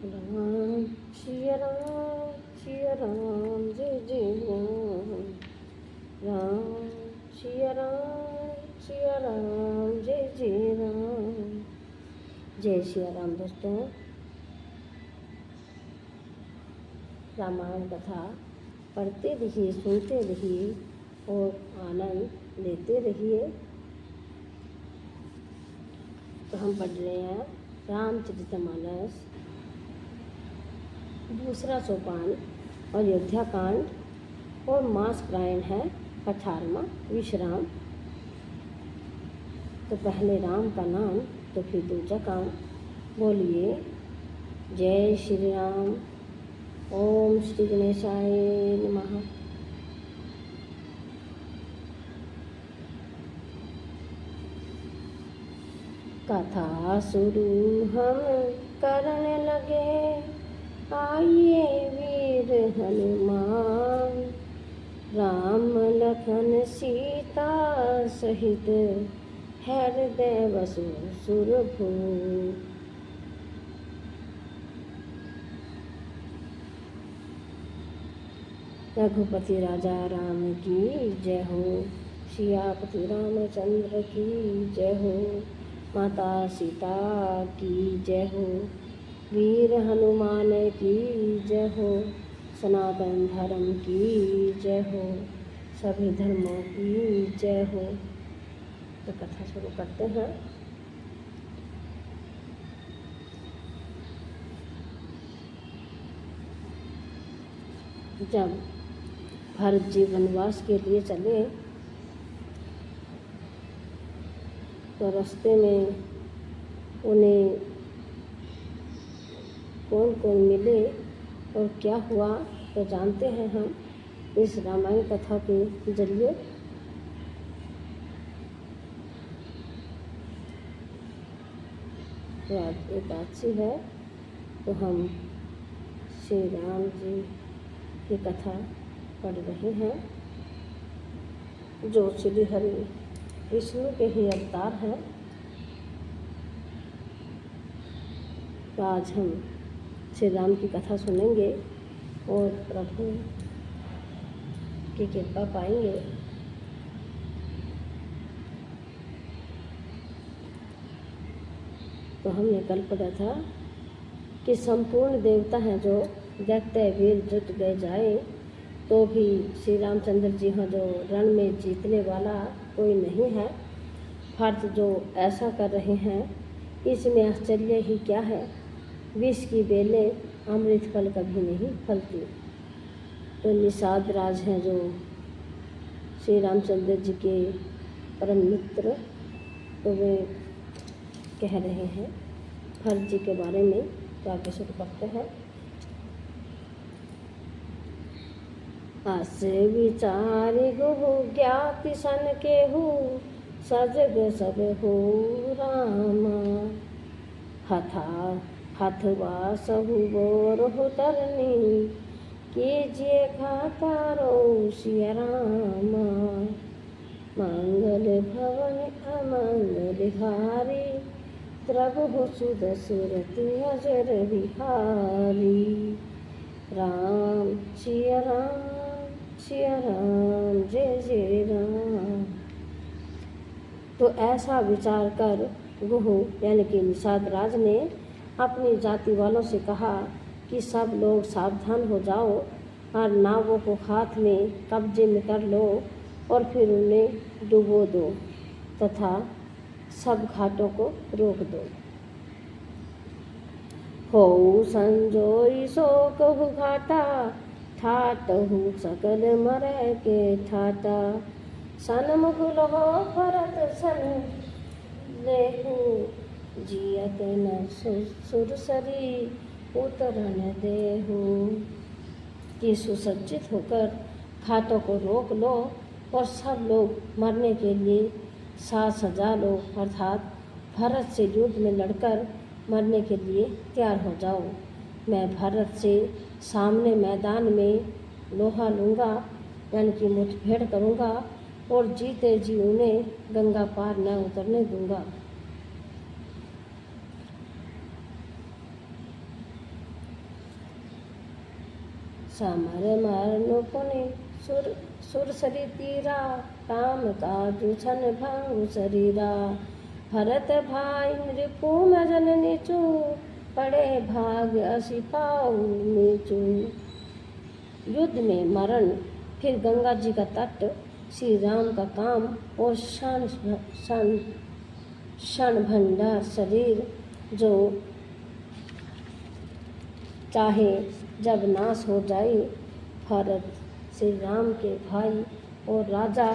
राम सिया राम जय जय राम। राम सिया राम जय जय राम। जय सिया राम दोस्तों। रामायण कथा पढ़ते रहिए, सुनते रहिए और आनंद लेते रहिए। तो हम पढ़ रहे हैं रामचरितमानस दूसरा सोपान, अयोध्या कांड और मास प्रायण है 18वां विश्राम। तो पहले राम का नाम तो फिर दूजा काम। बोलिए जय श्री राम। ओम श्री गणेशाय नमः। कथा शुरू हम करने लगे, आइए वीर हनुमान। राम लखन सीता सहित हृदय बसु सुरभूप। रघुपति राजा राम की जय हो। सियापति रामचंद्र की जय हो। माता सीता की जय हो। वीर हनुमान की जय हो। सनातन धर्म की जय हो। सभी धर्मों की जय हो। तो कथा शुरू करते हैं। जब भरत जी वनवास के लिए चले तो रास्ते में उन्हें कौन कौन मिले और क्या हुआ तो जानते हैं हम इस रामायण कथा के जरिए। तो आज एकादशी है तो हम श्री राम जी की कथा पढ़ रहे हैं जो श्री हरि विष्णु के ही अवतार हैं। तो आज हम श्री राम की कथा सुनेंगे और प्रभु की कृपा पाएंगे। तो हमने कल पढ़ा था कि संपूर्ण देवता हैं जो दैत्य वीर जुट गए जाए तो भी श्री रामचंद्र जी हैं जो रण में जीतने वाला कोई नहीं है। भरत जो ऐसा कर रहे हैं इसमें आश्चर्य ही क्या है। विष की बेलें अमृत फल कभी नहीं फलती। तो निषाद राज हैं जो श्री रामचंद्र जी के परम मित्र, तो वे कह रहे हैं भरत जी के बारे में। तो आगे शुरू करते हैं। अस विचारि गुहु ज्ञाति सन केहू, सजग सब हो रामा। हथवा सहु बोरहु तरनी, कीजिए खातारो सिया रामा। मंगल भवन अमंगल हारी, द्रवहु सुदसुरति अजर बिहारी। राम सिया राम जय जय राम। तो ऐसा विचार कर गुहु यानी कि निषाद राज ने अपनी जाति वालों से कहा कि सब लोग सावधान हो जाओ और नावों को हाथ में कब्जे में कर लो और फिर उन्हें डुबो दो तथा सब घाटों को रोक दो। हो संजोई सो कहु घाटा, ठाटहु सकल मरै के ठाटा। सनमुख लहो भरत सन लेहु, जियत न सुरसरी उतरन देहु। कि सुसज्जित होकर घाटों को रोक लो और सब लोग मरने के लिए साथ सजा लो, अर्थात भरत से युद्ध में लड़कर मरने के लिए तैयार हो जाओ। मैं भरत से सामने मैदान में लोहा लूँगा यानी कि मुठभेड़ करूँगा और जीते जी उन्हें गंगा पार न उतरने दूँगा। समर मरनु पुनि सुर सरी तीरा, काम काजु छन भंगु शरीरा। भरत भाई नृपु में जननी चू, पड़े भाग असी पाऊ नीचू। युद्ध में मरण, फिर गंगा जी का तट, श्री राम का काम और क्षण भंडार शरीर, जो चाहे जब नाश हो जाए। भरत श्री राम के भाई और राजा,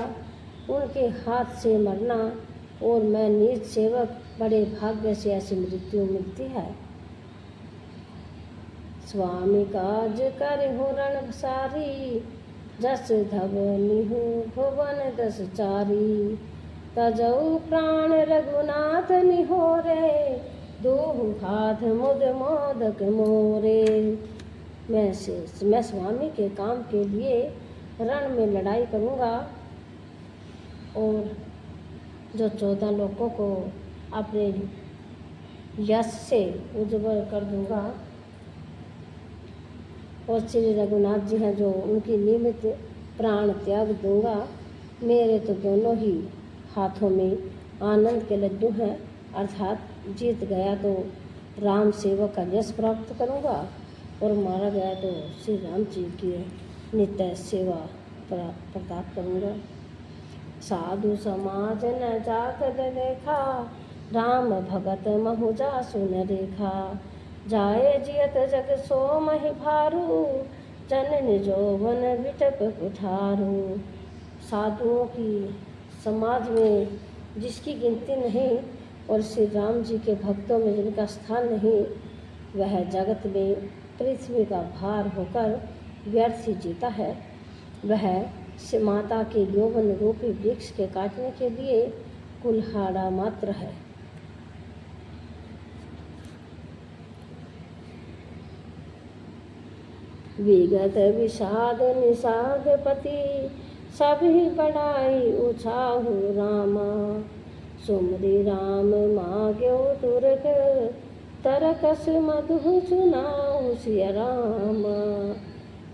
उनके हाथ से मरना, और मैं नीच सेवक, बड़े भाग्य से ऐसी मृत्यु मिलती है। स्वामी काज कर हो रण सारी, जस धवनी हो भुवन दस चारी। तजऊ प्राण रघुनाथ निहोरे, दोहु हाथ मुद मोदक मोरे। मैं स्वामी के काम के लिए रण में लड़ाई करूँगा, और जो 14 लोगों को अपने यश से उज्जवल कर दूँगा। और श्री रघुनाथ जी हैं जो उनकी निमित्त प्राण त्याग दूँगा। मेरे तो दोनों ही हाथों में आनंद के लड्डू हैं, अर्थात जीत गया तो राम सेवक का यश प्राप्त करूँगा, और मारा गया तो श्री राम जी की नित्य सेवा प्रताप करूँगा। साधु समाज न जाकर देखा, राम भगत महु जासु न रेखा। जाए जियत जग सो महि भारू, जनन जोवन विटप कुठारू। साधुओं की समाज में जिसकी गिनती नहीं, और श्री राम जी के भक्तों में जिनका स्थान नहीं, वह जगत में पृथ्वी का भार होकर व्यर्थ ही जीता है। वह माता के यौवन रूपी वृक्ष के काटने के लिए कुल्हाड़ा मात्र है। विगत विषाद निषाद पति, सभी बड़ाई उछाहु रामा। सुमरि राम माग्यो तुरक, तरकस मधु सुनाऊ सिया राम।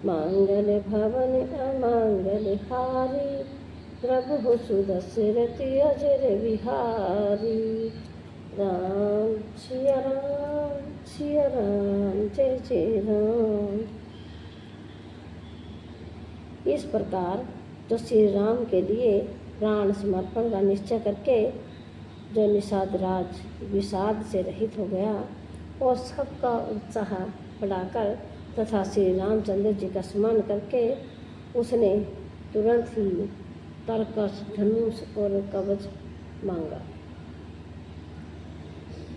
मंगल भवन अमंगल हारी, प्रभु सुदशरथि अजर विहारी। राम सिया राम जय जय राम। इस प्रकार जो श्री राम के लिए प्राण समर्पण का निश्चय करके जो निषाद राज विषाद से रहित हो गया, और सबका उत्साह बढ़ाकर तथा श्री रामचंद्र जी का स्मरण करके उसने तुरंत ही तरकस धनुष और कवच मांगा।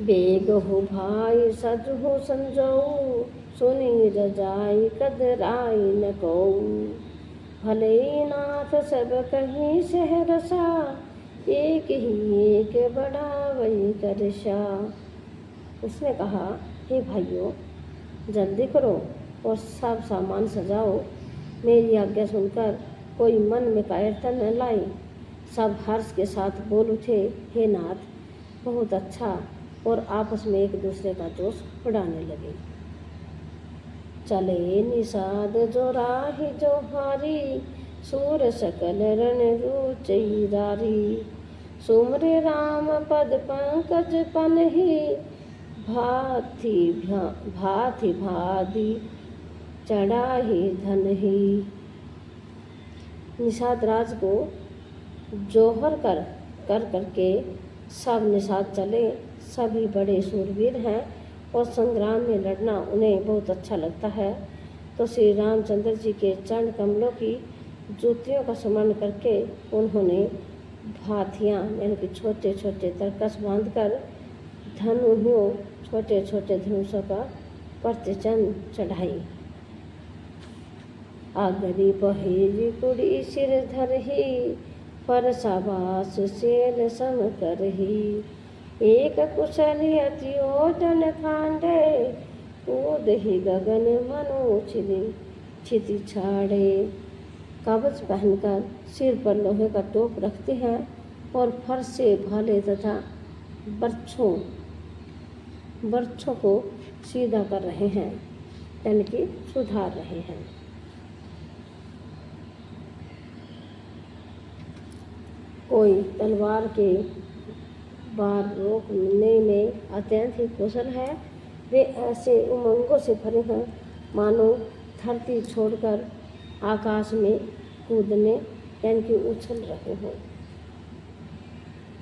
बेग हो भाई सज हो संजोऊ, सुनी रजाई कदराई न कोऊ। भले नाथ सब कहीं सहरसा, एक ही एक बड़ा वही करशा। उसने कहा, हे भाइयों, जल्दी करो और सब सामान सजाओ। मेरी आज्ञा सुनकर कोई मन में कायरता न लाए। सब हर्ष के साथ बोल उठे, हे नाथ, बहुत अच्छा, और आपस में एक दूसरे का दोष उड़ाने लगे। चले निषाद जो राही जो हारी, सूर सकल रण रुचैरारी। सुमरे राम पद पंकज पनहि, भाथि भादी चढ़ाही धन ही। निषाद राज को जोहर कर करके सब निषाद चले। सभी बड़े शूरवीर हैं और संग्राम में लड़ना उन्हें बहुत अच्छा लगता है। तो श्री रामचंद्र जी के चरण कमलों की ज्योतियों का स्मरण करके उन्होंने भाथियाँ यानी कि छोटे छोटे तरकस बांधकर धनुहियों छोटे छोटे धनुषों का प्रतिचन चढ़ाई। आगरी पहेली कुड़ी सिर धरही, पर साबास सेल सम करही। एक कुशली अति ओजन खांडे, कूद ही गगन मनु छिति छाड़े। कवच पहनकर सिर पर लोहे का टोप रखते हैं और फर्श से भाले तथा बर्छों को सीधा कर रहे हैं, यानी कि सुधार रहे हैं। कोई तलवार के बार रोकने में अत्यंत ही कुशल है। वे ऐसे उमंगों से भरे हैं मानो धरती छोड़कर आकाश में कूदने यानी कि उछल रहे हो।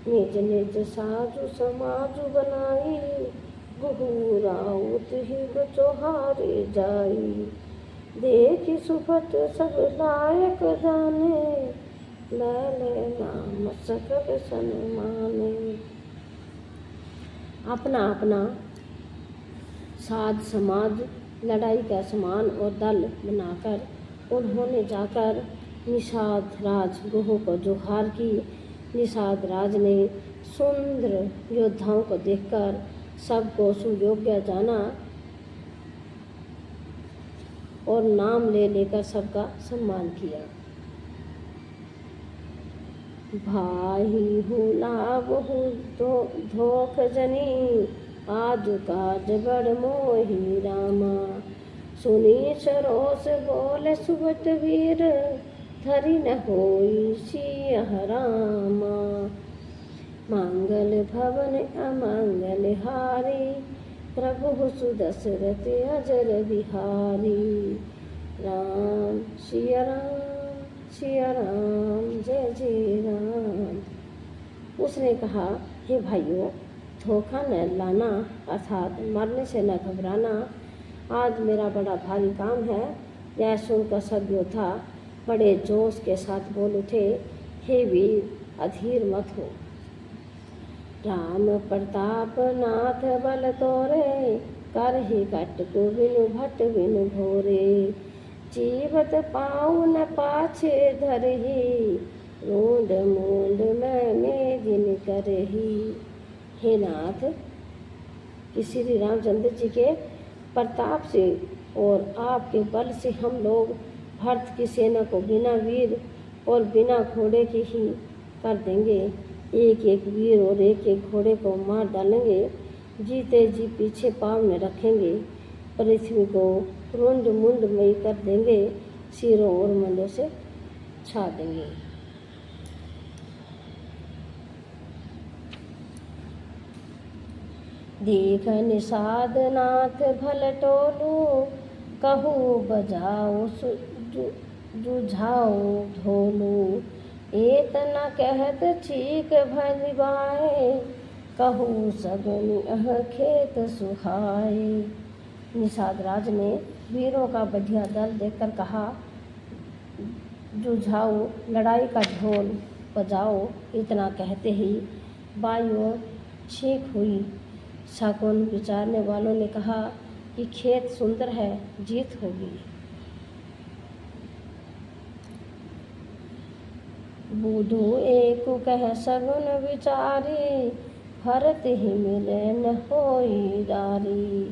निज निज साजु समाजु बनाई, गुहुराउत ही चौहारे जाई। देखी सुफट सब लायक जाने, ले नाम सकल सन्माने। अपना अपना साज समाज लड़ाई का समान और दल बनाकर उन्होंने जाकर निषाद राज गुह को जोहार की। निषाद राज ने सुंदर योद्धाओं को देखकर सबको सुयोग्य जाना और नाम ले लेकर सबका सम्मान किया। भाई हूँ लाभ हूँ धोख जनी, आज काज बड़ मोही रामा। सुनी सरोस बोले सुबत वीर, धरी न होई सियह रामा। मंगल भवन अमंगल हारी, प्रभु सुदशरथ अजर बिहारी। राम सिया राम जय जय राम। उसने कहा, हे भाइयों, धोखा न लाना अर्थात मरने से न घबराना। आज मेरा बड़ा भारी काम है। यह सुनकर सब योद्धा बड़े जोश के साथ बोल उठे, हे वीर, अधीर मत हो। राम प्रताप नाथ बल तोरे, कर ही कट को बिनु भट बिनु भोरे। जीवत पाऊ न पाछे धरही, रोंद मूंद मैं जिन करही। हे नाथ, कि श्री रामचंद्र जी के प्रताप से और आपके बल से हम लोग भरत की सेना को बिना वीर और बिना घोड़े के ही कर देंगे। एक एक वीर और एक एक घोड़े को मार डालेंगे। जीते जी पीछे पाँव में रखेंगे। पृथ्वी को रुंड मुंडमयी कर देंगे। सिरों और मंडों से छा देंगे। देख निषाद नाथ भल टोलू, कहू बजाओ जुझाओ ढोलू। एक न कहत छीक भलिबाए, कहू सगुन खेत सुहाए। निषाद राज ने वीरों का बढ़िया दल देखकर कहा, जुझाओ, लड़ाई का ढोल बजाओ। इतना कहते ही बाई ओर छींक हुई। शकुन विचारने वालों ने कहा कि खेत सुंदर है, जीत होगी। बूढ़ू एक कह सगुन विचारी, भरत ही मिले न होई डारी।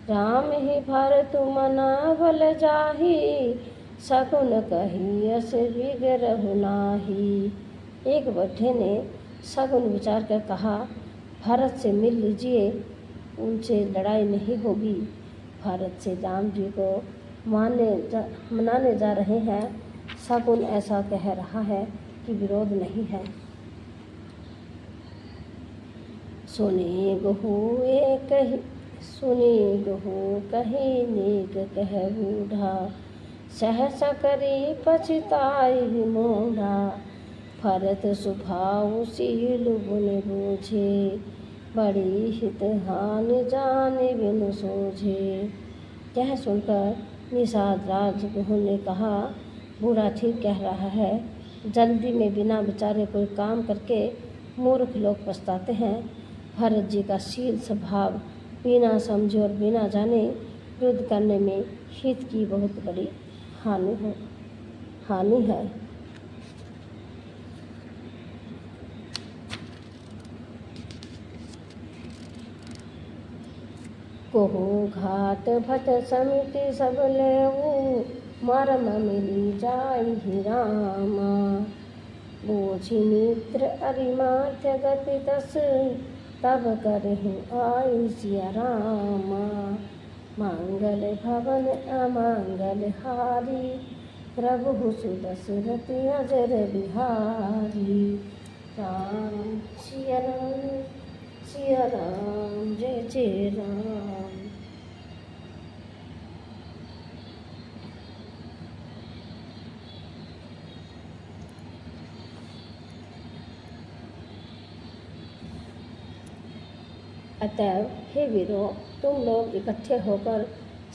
राम ही भरत मना बल जाही, शकुन कही अस बिगरहु नाही। एक बट्ठे ने शकुन विचार कर कहा, भरत से मिल लीजिए, उनसे लड़ाई नहीं होगी। भरत से राम जी को मनाने जा रहे हैं। शकुन ऐसा कह रहा है कि विरोध नहीं है। सुनी गहू कही नीक कह बूढ़ा, सहसा करी पछताई विमूढ़ा। भरत स्वभाव शील गुण बूझे, बड़ी हित हानि जाने बिनु सोझे। यह सुनकर निषाद राज ने कहा, बूढ़ा ठीक कह रहा है। जल्दी में बिना विचारे कोई काम करके मूर्ख लोग पछताते हैं। भरत जी का शील स्वभाव बिना समझे और बिना जाने युद्ध करने में हित की बहुत बड़ी हानि है। कोहू घाट भट समिति सब लेऊ, मरम मिली जाई ही रामा। बूझी मित्र अरिमार्थ गति तस, तब करहु आई सिया रामा। मंगल भवन अमंगल हारी, प्रभु सुदशरथ अजर बिहारी। राम सिया राम सिया राम, जय जय राम। अतएव हे वीरों, तुम लोग इकट्ठे होकर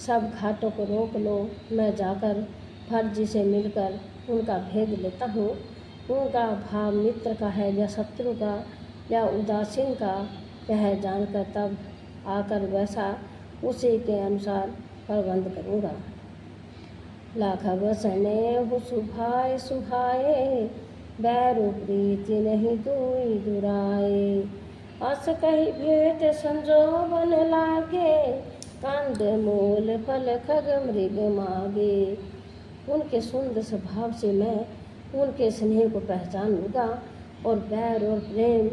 सब घाटों को रोक लो। मैं जाकर भरत जी से मिलकर उनका भेद लेता हूँ। उनका भाव मित्र का है या शत्रु का या उदासीन का, यह जानकर तब आकर वैसा उसी के अनुसार प्रबंध करूँगा। लाघव सने सुभाए सुहाए, बैरु प्रीति नहीं दुई दुराए। अस कही भेंट संजोबन लागे, कंद मूल फल खग मृग मागे। उनके सुंदर स्वभाव से मैं उनके स्नेह को पहचान लूँगा, और बैर और प्रेम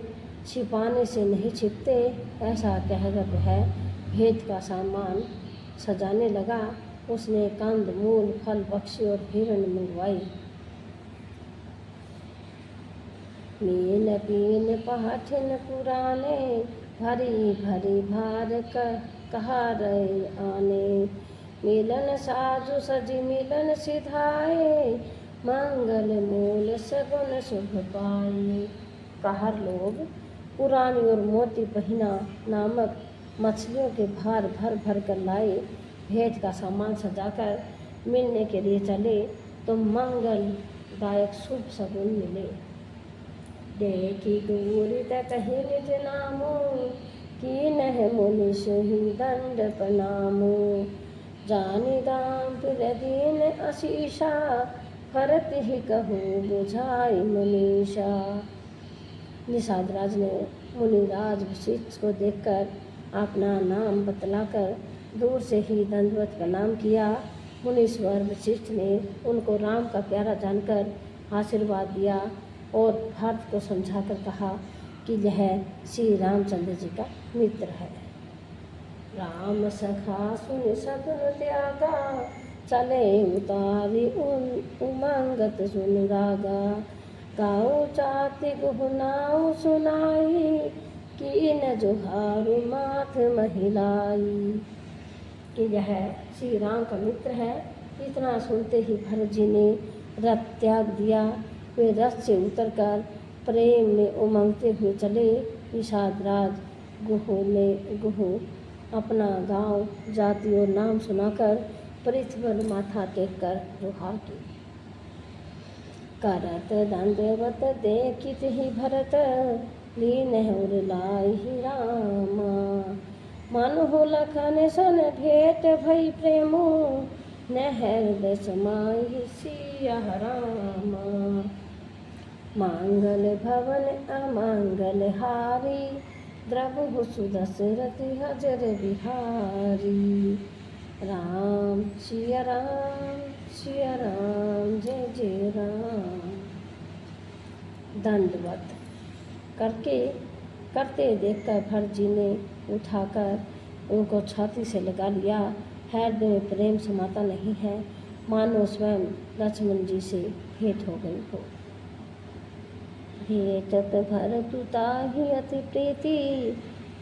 छिपाने से नहीं छिपते, ऐसा कहकर वह भेंट का सामान सजाने लगा। उसने कंद मूल फल बक्से और हिरण मंगवाई। मीन पीन पहाठिन पुराने, भरी भरी भार कहा रहे आने। मिलन साजु सजी मिलन सिधाए, मंगल मूल सगुन शुभ पाए। कहर लोग पुरानी और मोती पहिना नामक मछलियों के भार भर भर कर लाए। भेंट का सामान सजाकर मिलने के लिए चले तो मंगलदायक शुभ सगुन मिले। देखी दूरी तक ही निज नामो, की नह मुनि सोही दंड प्रणामो। जानी दाम फिर दीन अशीषा, भरत ही कहूँ बुझाई मनीषा। निषादराज ने मुनिराज वशिष्ठ को देखकर अपना नाम बतलाकर दूर से ही दंडवत प्रणाम किया। मुनीश्वर वशिष्ठ ने उनको राम का प्यारा जानकर आशीर्वाद दिया और भरत को समझाकर कहा कि यह श्री रामचंद्र जी का मित्र है। राम सखा सुन सगुन त्यागा, चले उतारी उमंगत सुन रागा। गाओ चाति गुहनाओ सुनाई, की न जोहारु माथ महिलाई। कि यह श्री राम का मित्र है। इतना सुनते ही भरत जी ने रथ त्याग दिया। वे रथ से उतरकर प्रेम में उमंगते हुए चले। निषादराज गुहू अपना गांव, जाति और नाम सुनाकर पृथ्वी पर माथा टेक कर जोहार की। करत दंडवत देखित ही भरत, लीन और लाई रामा। मनु लखन सन भेंट भई प्रेमो, नहर समाई सिया रामा। मांगल भवन अमंगल हारी, द्रवहु सुदशरथ हजर बिहारी। राम सिया राम सिया राम, जय जय राम। दंडवत करते देखकर भरत जी ने उठाकर उनको छाती से लगा लिया। हृदय में प्रेम समाता नहीं है, मानो स्वयं लक्ष्मण जी से भेंट हो गई हो। भेटत भरत ताहि अति प्रीति,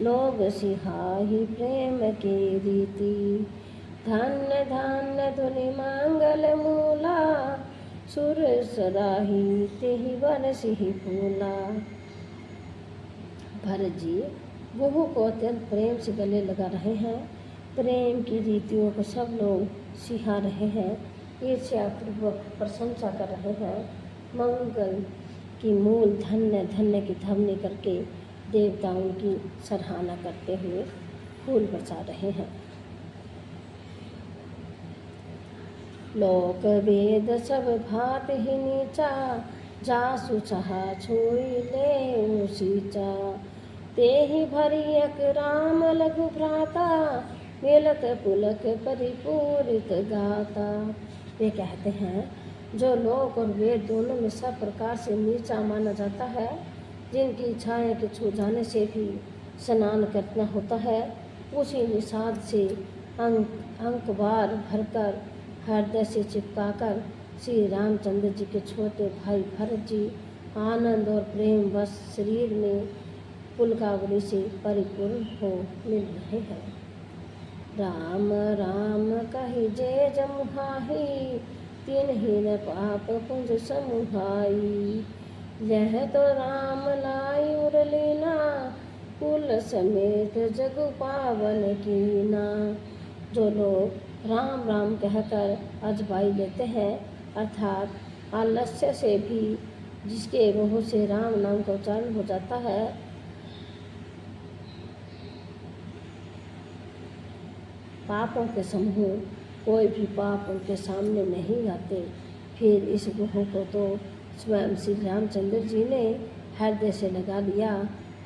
लोग सिहाहि प्रेम के रीति। धन्य धन्य धुनि मंगल मूला, सुर सराही तेहि बरसिहि फूला। भरत जी गुहू को अत्यंत प्रेम से गले लगा रहे हैं। प्रेम की रीतियों को सब लोग सिहा रहे हैं, ईर्ष्यापूर्वक प्रशंसा कर रहे हैं। मंगल की मूल धन्य धन्य की ध्वनि करके देवताओं की सराहना करते हुए फूल बरसा रहे हैं। लोक वेद सब भात ही नीचा, जासु चाहा छोई ले सीचा। तेहि भरियक राम लघु भ्राता, मिलत पुलक परिपूरित गाता। वे कहते हैं, जो लोक और वेद दोनों में सब प्रकार से नीचा माना जाता है, जिनकी इच्छाएं के छू जाने से भी स्नान करना होता है, उसी निषाद से अंकबार भरकर हृदय से चिपकाकर श्री रामचंद्र जी के छोटे भाई भरत जी आनंद और प्रेम बस शरीर में पुलकावली से परिपूर्ण हो मिल रहे हैं। राम राम कहि जय जमुहाही, तिन्हि पाप पुंज समुहाई। यह तो राम लाई उरलीना, कुल समेत जग पावन कीना। जो लोग राम राम कहकर अजबाई लेते हैं, अर्थात आलस्य से भी जिसके मुँह से राम नाम का उच्चारण हो जाता है, पापों के समूह कोई भी पाप उनके सामने नहीं आते। फिर इस गुह को तो स्वयं श्री रामचंद्र जी ने हृदय से लगा लिया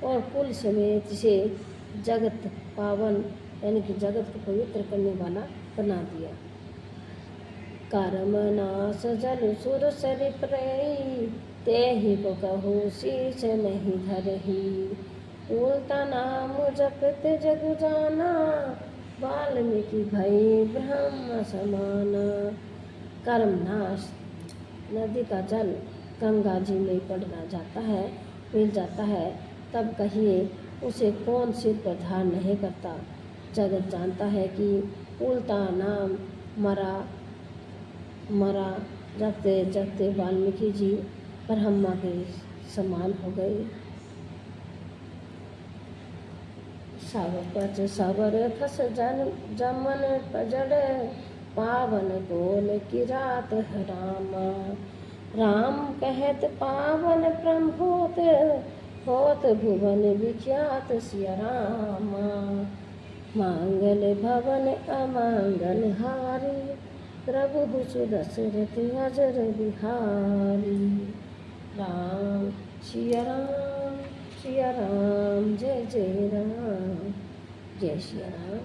और कुल समेत से जगत पावन यानी कि जगत को पवित्र करने वाला बना दिया। कर्म नाश जल सुर सरि प्रई, तेहि को कहूँ शीश नहीं धरही। उल्टा नाम जपत जग जाना, वाल्मीकि भई ब्रह्म समाना। कर्मनाश नदी का जल गंगा जी में पड़ना जाता है, मिल जाता है, तब कहिए उसे कौन सिर पर धारण नहीं करता। जगत जानता है कि उल्टा नाम मरा जपते जपते वाल्मीकि जी ब्रह्मा के समान हो गए। सब पच सबर खस जमन पजड़, पावन गोल की रात है रामा। राम कहत पावन ब्रह्म होत भुवन विख्यात सिया रामा। मांगल भवन अमांगल हारी, प्रभु सुदशरथ अजर बिहारी। राम सिया राम, सिया राम, जय जय राम, जय सिया राम।